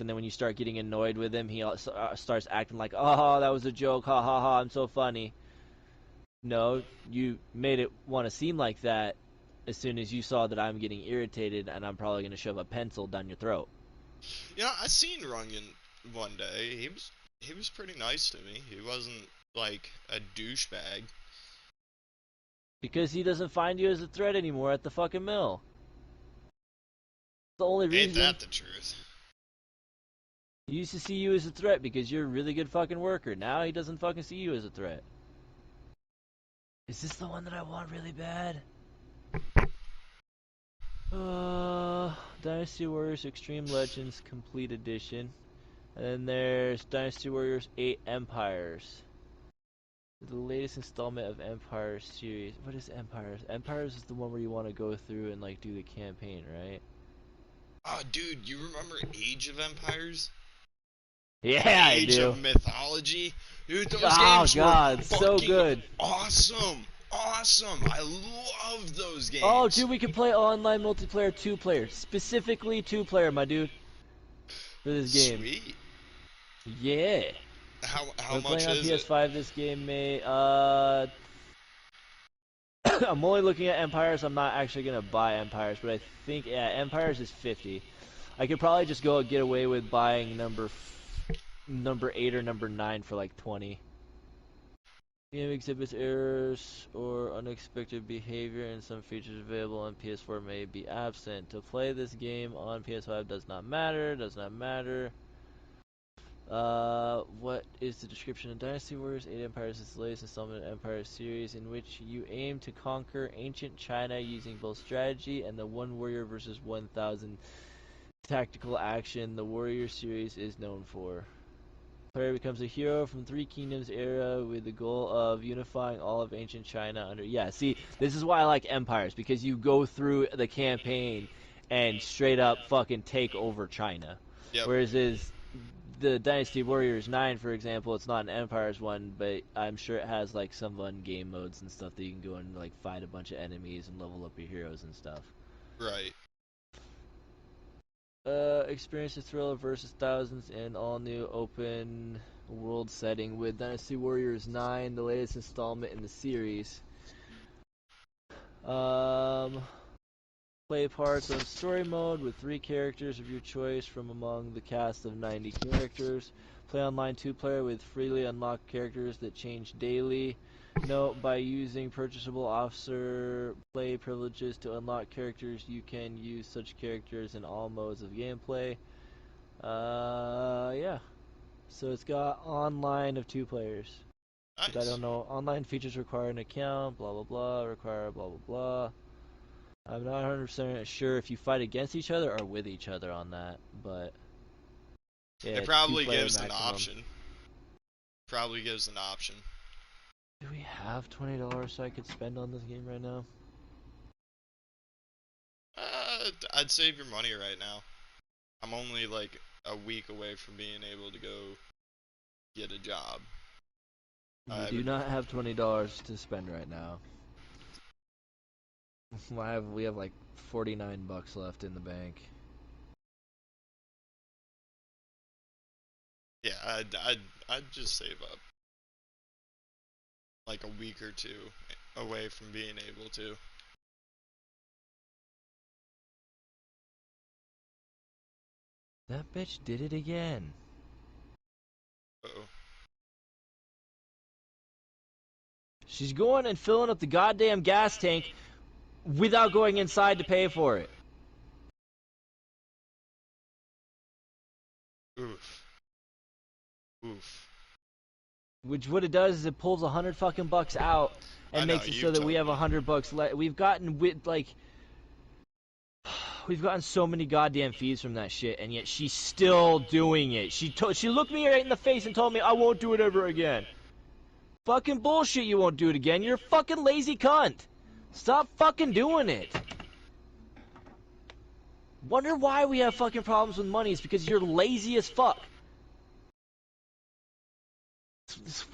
And then when you start getting annoyed with him, he starts acting like, oh, that was a joke, ha ha ha, I'm so funny. No, you made it want to seem like that as soon as you saw that I'm getting irritated and I'm probably going to shove a pencil down your throat. Yeah, I seen Runyon one day. He was pretty nice to me. He wasn't like a douchebag. Because he doesn't find you as a threat anymore at the fucking mill. The only Ain't reason. that the truth? He used to see you as a threat because you're a really good fucking worker. Now he doesn't fucking see you as a threat. Is this the one that I want really bad? Dynasty Warriors Extreme Legends Complete Edition. And then there's Dynasty Warriors 8 Empires. The latest installment of Empires series. What is Empires? Empires is the one where you want to go through and like do the campaign, right? Oh, dude, you remember Age of Empires? Yeah, And I Age do. of Mythology? Dude, those Oh games were god, so fucking good. awesome. Awesome. I love those Oh, games. dude, we can play online multiplayer 2 player. Specifically 2 player, my dude. For this game. Sweet. Yeah. How We're much playing on is it? PS5 this game, mate. I'm only looking at Empires. I'm not actually gonna buy Empires, but I think yeah, Empires is 50. I could probably just go get away with buying number 8 or number 9 for like 20. Game exhibits errors or unexpected behavior, and some features available on PS4 may be absent. To play this game on PS5 does not matter. Does not matter. What is the description of Dynasty Warriors 8 Empires is the latest installment of Empire series in which you aim to conquer ancient China using both strategy and the one warrior versus 1,000 tactical action the warrior series is known for. Player becomes a hero from Three Kingdoms era with the goal of unifying all of ancient China under. Yeah, see, this is why I like Empires, because you go through the campaign and straight up fucking take over China. Yep. Whereas is the Dynasty Warriors 9, for example, it's not an Empires one, but I'm sure it has like some fun game modes and stuff that you can go and like fight a bunch of enemies and level up your heroes and stuff. Right. Experience the thrill of versus thousands in all new open world setting with Dynasty Warriors 9, the latest installment in the series. Um, Play parts of story mode with 3 characters of your choice from among the cast of 90 characters. Play online 2 player with freely unlocked characters that change daily. Note, by using purchasable officer play privileges to unlock characters, you can use such characters in all modes of gameplay. Yeah. So it's got online of 2 players. But I Nice. don't know. Online features require an account, blah blah blah, require blah blah blah. I'm not 100% sure if you fight against each other or with each other on that, but It yeah, two probably player gives an maximum. option. Probably gives an option. Do we have $20 so I could spend on this game right now? I'd save your money right now. I'm only like a week away from being able to go get a job. We I do would. not have $20 to spend right now. We have like 49 bucks left in the bank. Yeah, I'd just save up like a week or two away from being able to. That bitch did it again. Uh-oh. She's going and filling up the goddamn gas tank without going inside to pay for it. Oof. Oof. Which what it does is it pulls 100 fucking bucks out I and know, makes it so you've that we told have me. 100 bucks left. We've gotten so many goddamn fees from that shit, and yet she's still doing it. She looked me right in the face and told me I won't do it ever again. Fucking bullshit! You won't do it again. You're a fucking lazy cunt. Stop fucking doing it. Wonder why we have fucking problems with money? It's because you're lazy as fuck.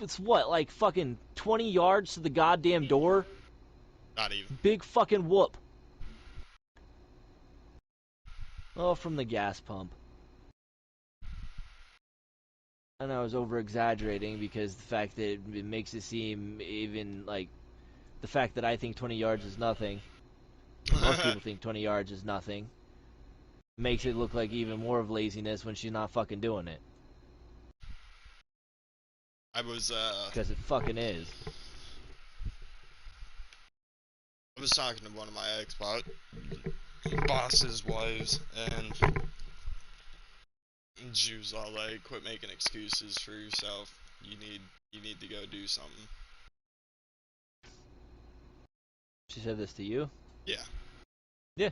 It's what, like fucking 20 yards to the goddamn door? Not even. Big fucking whoop. Oh, from the gas pump. and I was over exaggerating because the fact that it makes it seem even like the fact that I think 20 yards is nothing, and most people think 20 yards is nothing, makes it look like even more of laziness when she's not fucking doing it. I was Because it fucking is. I was talking to one of my boss's wives, and she was all like, "Quit making excuses for yourself. You need to go do something." She said this to you? Yeah. Yeah.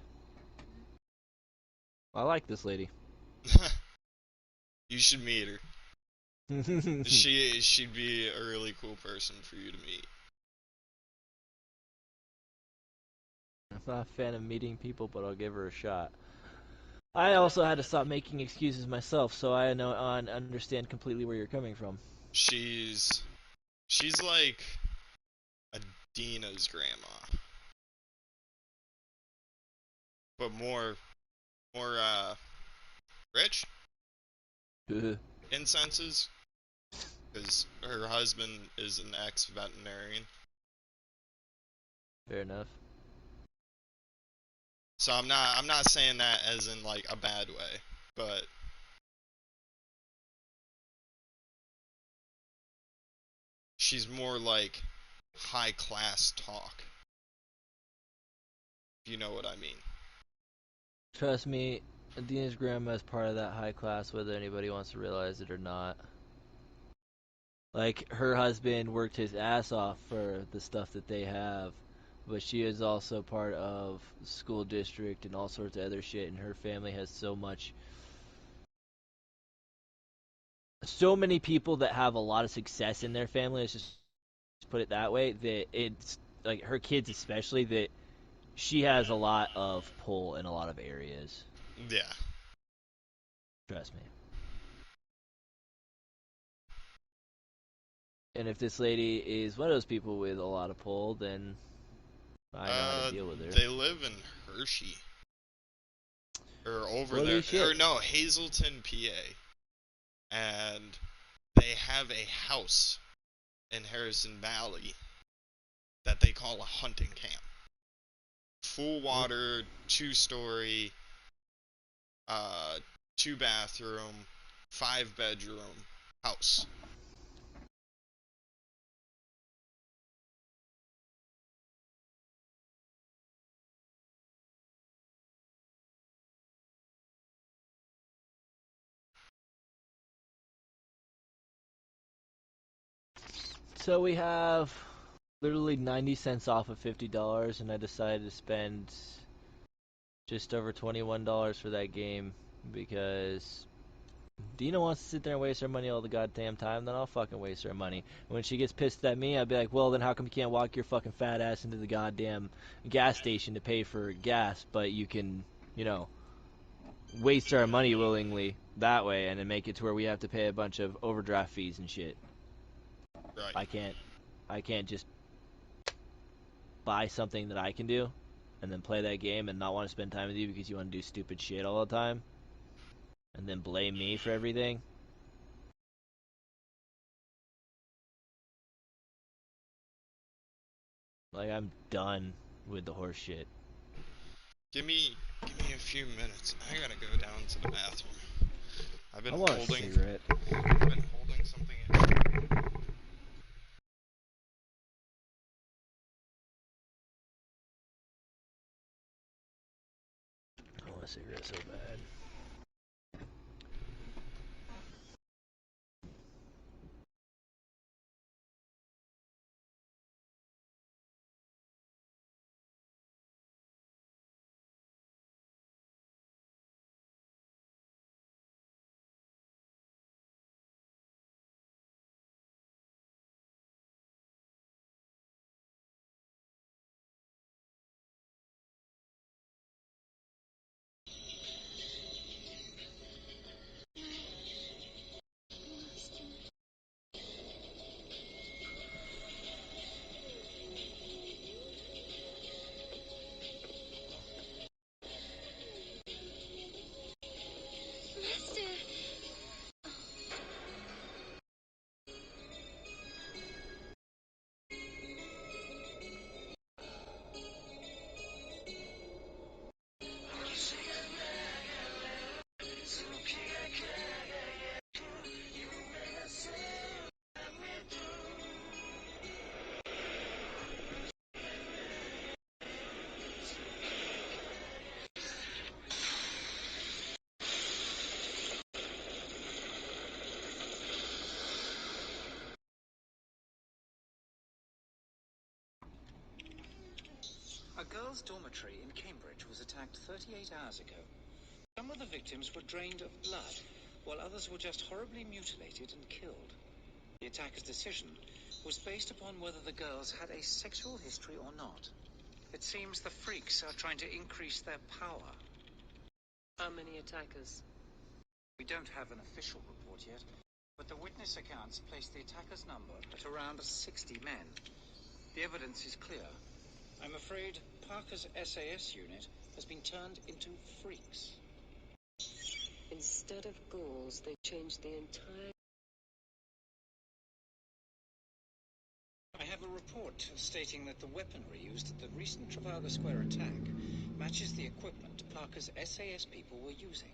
I like this lady. You should meet her. She'd be a really cool person for you to meet. I'm not a fan of meeting people, but I'll give her a shot. I also had to stop making excuses myself, so I know and understand completely where you're coming from. She's she's like Adina's grandma, but more rich in senses, because her husband is an ex-veterinarian. Fair enough. So I'm not saying that as in like a bad way, but she's more like high class talk. If you know what I mean. Trust me, Adina's grandma is part of that high class, whether anybody wants to realize it or not. Like, her husband worked his ass off for the stuff that they have, but she is also part of school district and all sorts of other shit, and her family has so many people that have a lot of success in their family, let's just put it that way, that it's, like, her kids especially, that she has a lot of pull in a lot of areas. Yeah. Trust me. And if this lady is one of those people with a lot of pull, then I know how to Uh, deal with her. they live in Hershey or over there, Holy shit. or no, Hazleton, PA, and they have a house in Harrison Valley that they call a hunting camp. Full water, 2-story, uh, 2 bathroom, 5 bedroom house. So we have literally 90 cents off of $50, and I decided to spend just over $21 for that game because Dina wants to sit there and waste her money all the goddamn time, then I'll fucking waste her money. And when she gets pissed at me, I'll be like, well, then how come you can't walk your fucking fat ass into the goddamn gas station to pay for gas, but you can, you know, waste our money willingly that way and then make it to where we have to pay a bunch of overdraft fees and shit. Right. I can't I can't just buy something that I can do and then play that game and not want to spend time with you because you want to do stupid shit all the time and then blame me for everything. Like, I'm done with the horse shit. Give me a few minutes. I gotta go down to the bathroom. I've I been want a holding cigarette. I've been holding something in. I want a cigarette so bad. girls' dormitory in Cambridge was attacked 38 hours ago. Some of the victims were drained of blood, while others were just horribly mutilated and killed. The attacker's decision was based upon whether the girls had a sexual history or not. It seems the freaks are trying to increase their power. How many attackers? We don't have an official report yet, but the witness accounts place the attackers' number at around 60 men. The evidence is clear. I'm afraid Parker's SAS unit has been turned into freaks. Instead of ghouls, they changed the entire... I have a report stating that the weaponry used at the recent Trafalgar Square attack matches the equipment Parker's SAS people were using.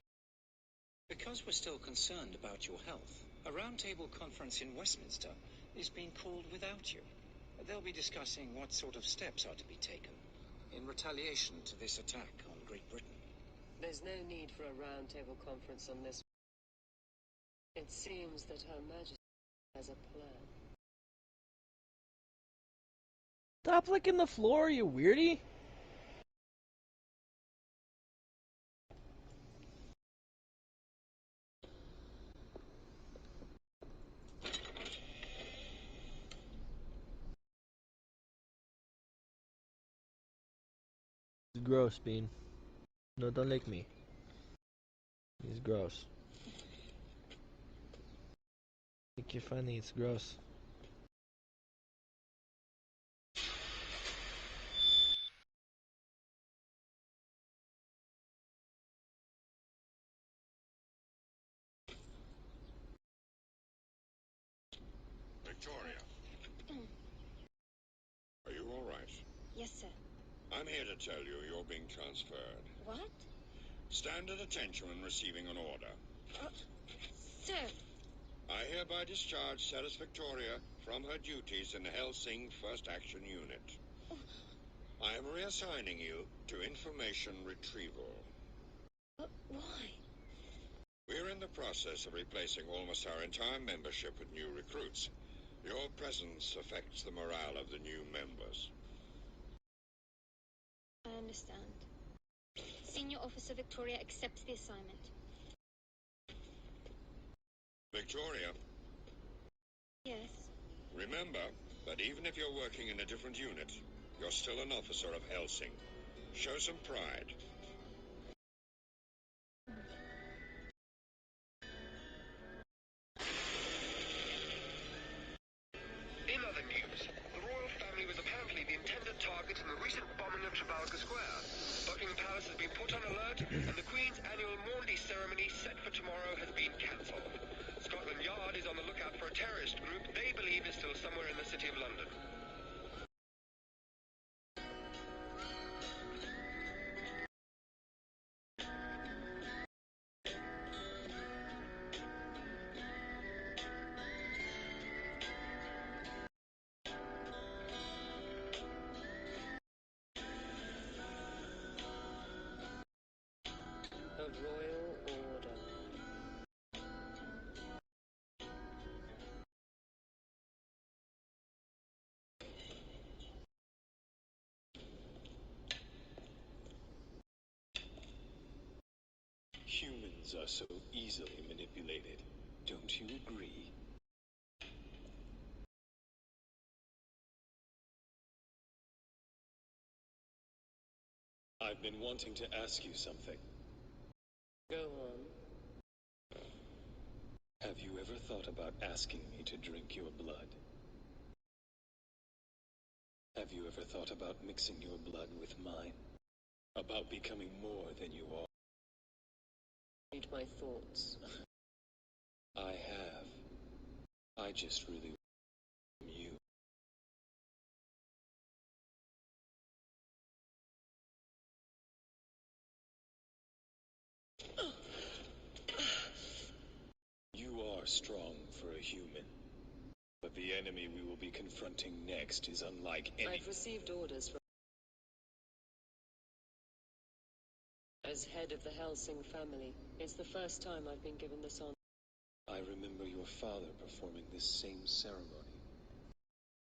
Because we're still concerned about your health, a roundtable conference in Westminster is being called without you. They'll be discussing what sort of steps are to be taken in retaliation to this attack on Great Britain. There's no need for a roundtable conference on this. It seems that Her Majesty has a plan. Stop licking the floor, you weirdie! It's gross, Bean. No, don't lick me. It's gross. I think you're funny, it's gross. Victoria. Are you all right? Yes, sir. I'm here to tell you you're being transferred. What? Stand at attention when receiving an order. Sir. I hereby discharge Ceres Victoria from her duties in the Helsing First Action Unit. I am reassigning you to information retrieval. Why? We're in the process of replacing almost our entire membership with new recruits. Your presence affects the morale of the new members. I understand. Senior Officer Victoria accepts the assignment. Victoria. Yes. Remember that even if you're working in a different unit, you're still an officer of Helsing. Show some pride. In other news, the royal family was apparently the intended target in the recent bombing of Trafalgar Square. Buckingham Palace has been put on alert, and the Queen's annual Maundy ceremony set for tomorrow has been cancelled. Scotland Yard is on the lookout for a terrorist group they believe is still somewhere in the City of London. A royal order. Humans are so easily manipulated. Don't you agree? I've been wanting to ask you something. Go on. Have you ever thought about asking me to drink your blood? Have you ever thought about mixing your blood with mine? About becoming more than you are? Read my thoughts. I have. I just really want you. You are strong for a human. But the enemy we will be confronting next is unlike any... I've received orders from... As head of the Helsing family, it's the first time I've been given this honor. I remember your father performing this same ceremony.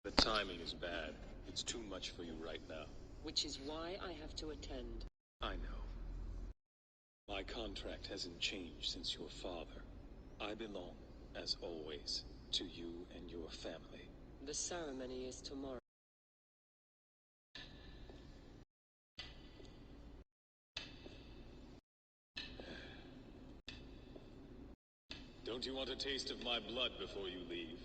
The timing is bad. It's too much for you right now. which is why I have to attend. I know. My contract hasn't changed since your father. I belong, as always, to you and your family. The ceremony is tomorrow. Don't you want a taste of my blood before you leave?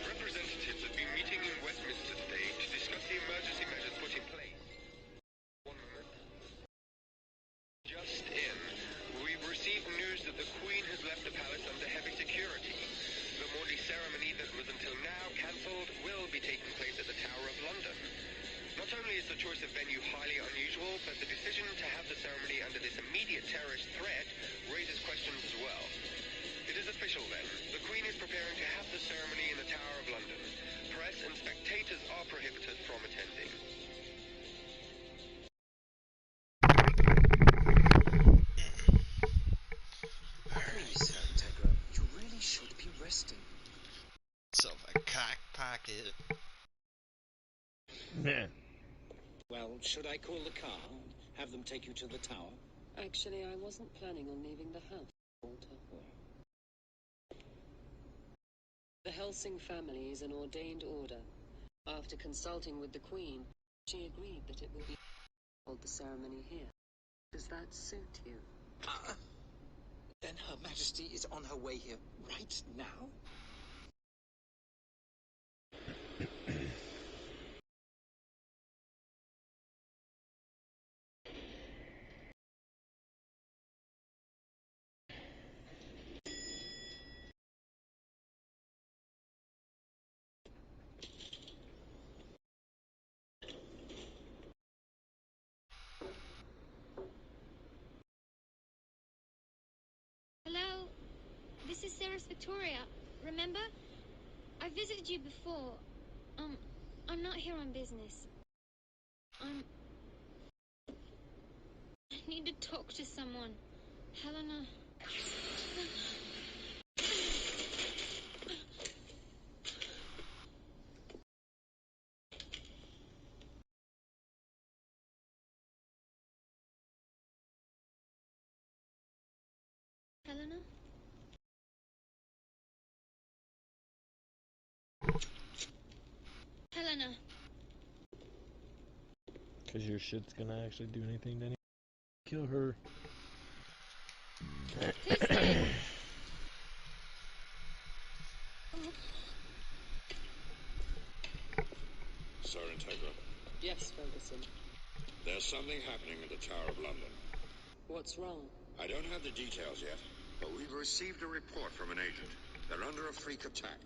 Representatives have been meeting in Westminster today to discuss the emergency measures put in place. One moment. Just in, we've received news that the Queen has left the palace under heavy security. The Maundy ceremony that was until now cancelled will be taking place at the Tower of London. Not only is the choice of venue highly unusual, but the decision to have the ceremony under this immediate terrorist threat raises questions as well. It is official then. The Queen is preparing to have the ceremony in the Tower of London. Press and spectators are prohibited from attending. Please, Integra, you really should be resting. Self a cock pocket. Man. Well, should I call the car and have them take you to the tower? Actually, I wasn't planning on leaving the house, Walter. The Helsing family is an ordained order. After consulting with the Queen, she agreed that it would be hold the ceremony here. Does that suit you? Then Her Majesty is on her way here right now? Hello? This is Sarah's Victoria. Remember? I visited you before. I'm not here on business. I need to talk to someone. Helena. Helena? Helena. Because your shit's gonna actually do anything to anyone. Kill her. Who's there? Sir Integra, Yes, Ferguson. there's something happening at the Tower of London. What's wrong? I don't have the details yet, but we've received a report from an agent. They're under a freak attack.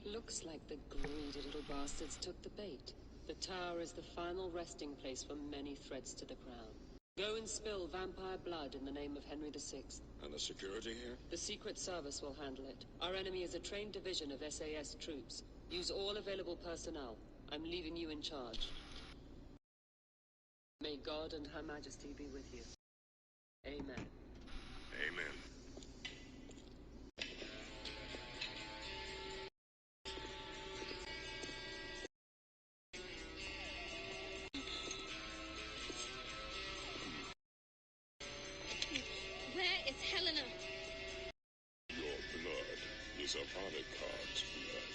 Looks like the greedy little bastards took the bait. The tower is the final resting place for many threats to the crown. Go and spill vampire blood in the name of Henry VI. And the security here? The Secret Service will handle it. Our enemy is a trained division of SAS troops. Use all available personnel. I'm leaving you in charge. May God and Her Majesty be with you. Amen. Amen. Where is Helena? Your blood is upon a god's blood.